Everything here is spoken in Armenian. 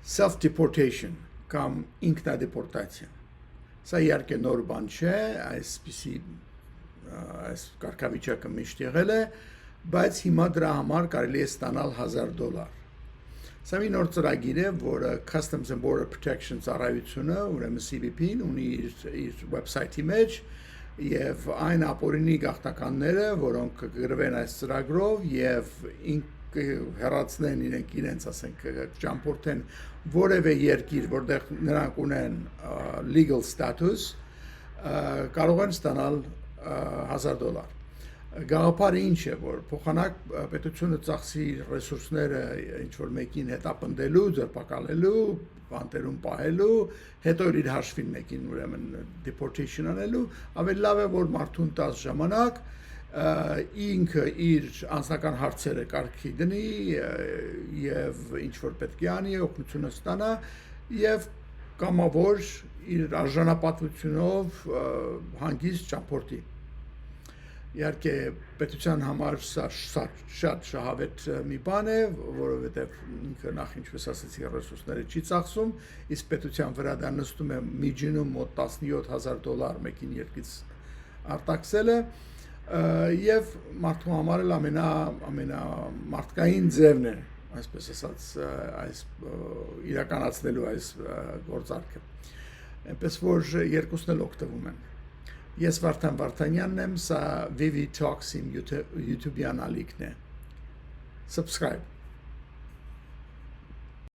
self-deportation կամ ինքնադեպորտացիա։ Սա իհարկե նոր բան չէ, այսպիսի այս կարգավիճակը միշտ եղել է, բայց հիմա դրա համար կարելի է ստանալ $1000։ Սա մի նոր ծրագիր է, որը Customs and Border Protection ծառայությունը, ուրեմն CBP-ն ունի իր website-ի մեջ եւ այն ապօրինի գաղթականները, որոնք կգրվեն այս ծրագրով եւ հեռացնեն իրենց, ասենք, ճամփորդեն որևէ երկիր, որտեղ նրանք ունեն legal status, կարող են ստանալ $1000։ Գաղափարը ինչ է, որ փոխանակ պետությունը ծախսի ռեսուրսները ինչ-որ մեկին հետապնդելու, ձերբակալելու, բանտերում պահելու, հետո իր հաշվին մեկին ուրեմն deportation անելու, ավելի լավ է, որ մարդուն տաս ժամանակ, ինքը իր անձնական հարցերը կարգի դնի եւ ինչ-որ պետք է անի, օգնությունը ստանա եւ կամավոր իր արժանապատվությունով հանգիստ ճամփորդի։ Իհարկե պետության համար սա շատ շահավետ մի բան է, որովհետև ինքը նախ ինչպես ասացի ռեսուրսները չի ծախսում, իսկ պետության վրա դա նստում է միջինում մոտ $17,000 մեկին երկից արտաքսելը եւ մարդու համար էլ ամենամարդկային ձևն է, այսպես ասած, այս իրականացնելու այս գործարքը։ Այնպես որ երկուսն էլ օգտվում են։ Ես Վարդան Վարդանյանն եմ, սա VV Talks իմ YouTube-յան ալիքն է։ Subscribe